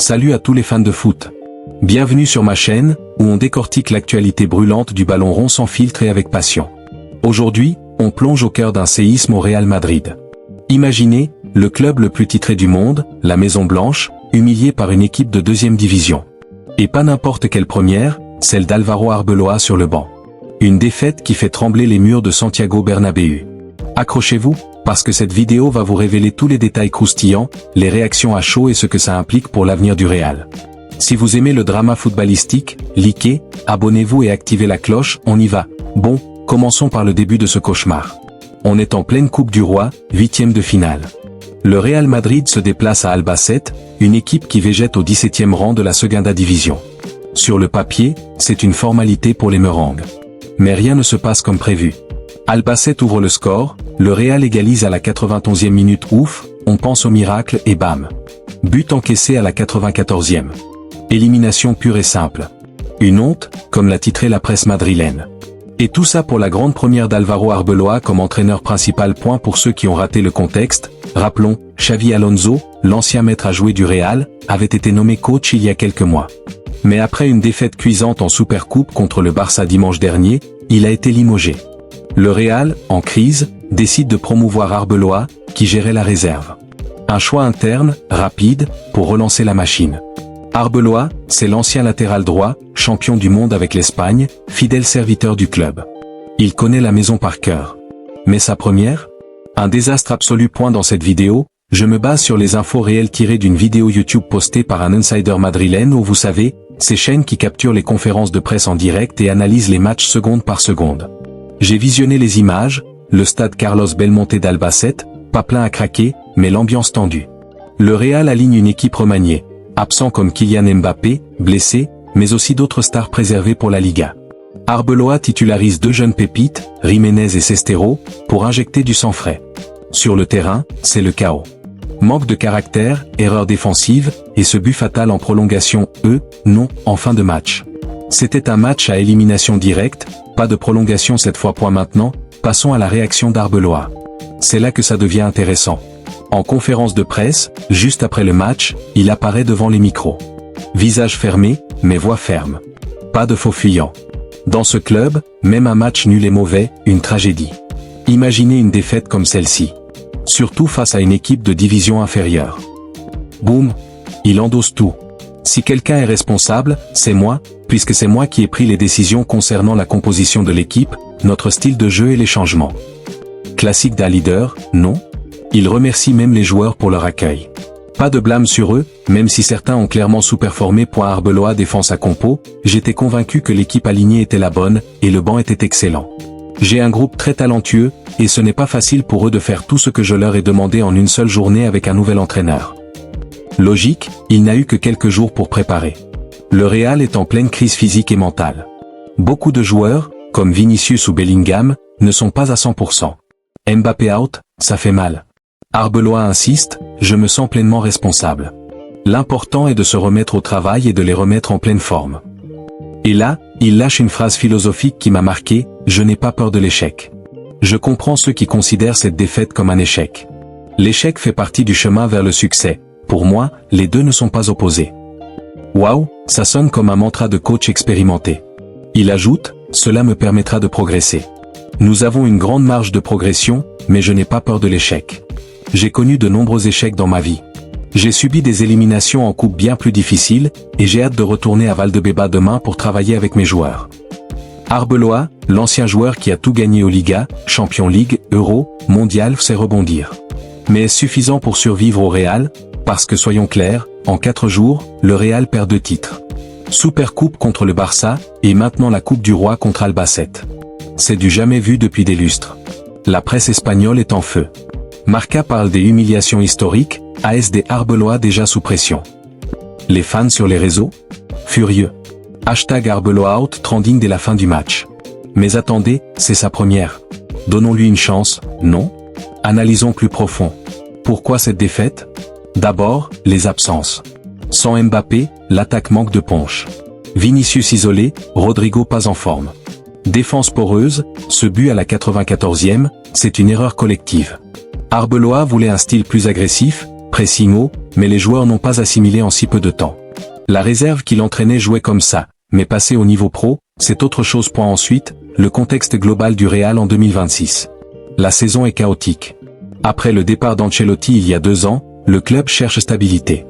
Salut à tous les fans de foot. Bienvenue sur ma chaîne, où on décortique l'actualité brûlante du ballon rond sans filtre et avec passion. Aujourd'hui, on plonge au cœur d'un séisme au Real Madrid. Imaginez, le club le plus titré du monde, la Maison Blanche, humilié par une équipe de deuxième division. Et pas n'importe quelle première, celle d'Álvaro Arbeloa sur le banc. Une défaite qui fait trembler les murs de Santiago Bernabéu. Accrochez-vous, parce que cette vidéo va vous révéler tous les détails croustillants, les réactions à chaud et ce que ça implique pour l'avenir du Real. Si vous aimez le drama footballistique, likez, abonnez-vous et activez la cloche, on y va. Bon, commençons par le début de ce cauchemar. On est en pleine Coupe du Roi, 8e de finale. Le Real Madrid se déplace à Albacete, une équipe qui végète au 17e rang de la Segunda Division. Sur le papier, c'est une formalité pour les Merengues. Mais rien ne se passe comme prévu. Albacete ouvre le score, le Real égalise à la 91e minute, ouf, on pense au miracle et bam. But encaissé à la 94e. Élimination pure et simple. Une honte, comme l'a titré la presse madrilène. Et tout ça pour la grande première d'Álvaro Arbeloa comme entraîneur principal. Pour ceux qui ont raté le contexte, rappelons, Xavi Alonso, l'ancien maître à jouer du Real, avait été nommé coach il y a quelques mois. Mais après une défaite cuisante en Supercoupe contre le Barça dimanche dernier, il a été limogé. Le Real, en crise, décide de promouvoir Arbeloa, qui gérait la réserve. Un choix interne, rapide, pour relancer la machine. Arbeloa, c'est l'ancien latéral droit, champion du monde avec l'Espagne, fidèle serviteur du club. Il connaît la maison par cœur. Mais sa première ? Un désastre absolu. Dans cette vidéo, je me base sur les infos réelles tirées d'une vidéo YouTube postée par un insider madrilène où vous savez, ces chaînes qui capturent les conférences de presse en direct et analysent les matchs seconde par seconde. J'ai visionné les images, le stade Carlos Belmonte d'Albacete, pas plein à craquer, mais l'ambiance tendue. Le Real aligne une équipe remaniée, absent comme Kylian Mbappé, blessé, mais aussi d'autres stars préservées pour la Liga. Arbeloa titularise deux jeunes pépites, Jiménez et Sestero, pour injecter du sang frais. Sur le terrain, c'est le chaos. Manque de caractère, erreur défensive, et ce but fatal en prolongation, non, en fin de match. C'était un match à élimination directe, pas de prolongation cette fois. Maintenant, passons à la réaction d'Arbeloa. C'est là que ça devient intéressant. En conférence de presse, juste après le match, il apparaît devant les micros. Visage fermé, mais voix ferme. Pas de faux fuyants. Dans ce club, même un match nul est mauvais, une tragédie. Imaginez une défaite comme celle-ci. Surtout face à une équipe de division inférieure. Boum, il endosse tout. Si quelqu'un est responsable, c'est moi, puisque c'est moi qui ai pris les décisions concernant la composition de l'équipe, notre style de jeu et les changements. Classique d'un leader, non ? Il remercie même les joueurs pour leur accueil. Pas de blâme sur eux, même si certains ont clairement sous-performé. Arbeloa défend sa compo, j'étais convaincu que l'équipe alignée était la bonne, et le banc était excellent. J'ai un groupe très talentueux, et ce n'est pas facile pour eux de faire tout ce que je leur ai demandé en une seule journée avec un nouvel entraîneur. Logique, il n'a eu que quelques jours pour préparer. Le Real est en pleine crise physique et mentale. Beaucoup de joueurs, comme Vinicius ou Bellingham, ne sont pas à 100%. Mbappé out, ça fait mal. Arbeloa insiste, je me sens pleinement responsable. L'important est de se remettre au travail et de les remettre en pleine forme. Et là, il lâche une phrase philosophique qui m'a marqué, je n'ai pas peur de l'échec. Je comprends ceux qui considèrent cette défaite comme un échec. L'échec fait partie du chemin vers le succès. Pour moi, les deux ne sont pas opposés. Waouh, ça sonne comme un mantra de coach expérimenté. Il ajoute, cela me permettra de progresser. Nous avons une grande marge de progression, mais je n'ai pas peur de l'échec. J'ai connu de nombreux échecs dans ma vie. J'ai subi des éliminations en coupe bien plus difficiles, et j'ai hâte de retourner à Valdebeba demain pour travailler avec mes joueurs. Arbeloa, l'ancien joueur qui a tout gagné aux Liga, Champions League, Euro, Mondial, sait rebondir. Mais est-ce suffisant pour survivre au Real ? Parce que soyons clairs, en 4 jours, le Real perd 2 titres. Supercoupe contre le Barça, et maintenant la Coupe du Roi contre Albacete. C'est du jamais vu depuis des lustres. La presse espagnole est en feu. Marca parle des humiliations historiques, ASD Arbeloa déjà sous pression. Les fans sur les réseaux ? Furieux. #Arbeloa out trending dès la fin du match. Mais attendez, c'est sa première. Donnons-lui une chance, non ? Analysons plus profond. Pourquoi cette défaite ? D'abord, les absences. Sans Mbappé, l'attaque manque de punch. Vinicius isolé, Rodrigo pas en forme. Défense poreuse, ce but à la 94e, c'est une erreur collective. Arbeloa voulait un style plus agressif, pressing haut, mais les joueurs n'ont pas assimilé en si peu de temps. La réserve qui l'entraînait jouait comme ça, mais passer au niveau pro, c'est autre chose. Ensuite, le contexte global du Real en 2026. La saison est chaotique. Après le départ d'Ancelotti il y a 2 ans, le club cherche stabilité.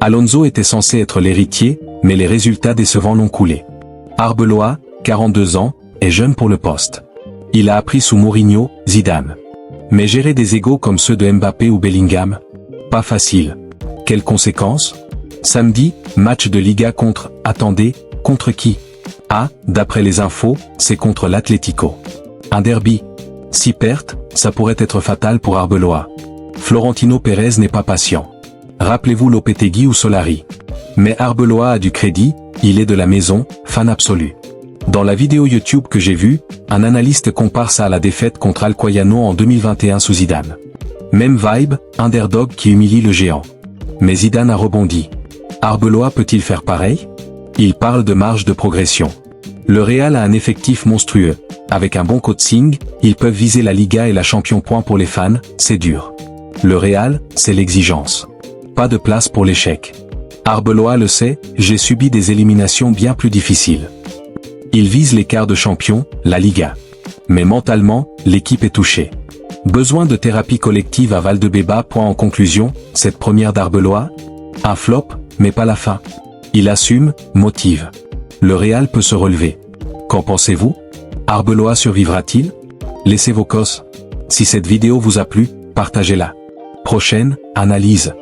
Alonso était censé être l'héritier, mais les résultats décevants l'ont coulé. Arbeloa, 42 ans, est jeune pour le poste. Il a appris sous Mourinho, Zidane. Mais gérer des égos comme ceux de Mbappé ou Bellingham? Pas facile. Quelles conséquences? Samedi, match de Liga contre qui? D'après les infos, c'est contre l'Atlético. Un derby. Si perte, ça pourrait être fatal pour Arbeloa. Florentino Pérez n'est pas patient. Rappelez-vous Lopetegui ou Solari. Mais Arbeloa a du crédit, il est de la maison, fan absolu. Dans la vidéo YouTube que j'ai vue, un analyste compare ça à la défaite contre Alcoyano en 2021 sous Zidane. Même vibe, underdog qui humilie le géant. Mais Zidane a rebondi. Arbeloa peut-il faire pareil? Il parle de marge de progression. Le Real a un effectif monstrueux. Avec un bon coaching, ils peuvent viser la Liga et la Champions. Pour les fans, c'est dur. Le Real, c'est l'exigence. Pas de place pour l'échec. Arbeloa le sait, j'ai subi des éliminations bien plus difficiles. Il vise les quarts de champion, la Liga. Mais mentalement, l'équipe est touchée. Besoin de thérapie collective à Valdebeba. En conclusion, cette première d'Arbeloa? Un flop, mais pas la fin. Il assume, motive. Le Real peut se relever. Qu'en pensez-vous? Arbeloa survivra-t-il? Laissez vos cosses. Si cette vidéo vous a plu, partagez-la. Prochaine analyse.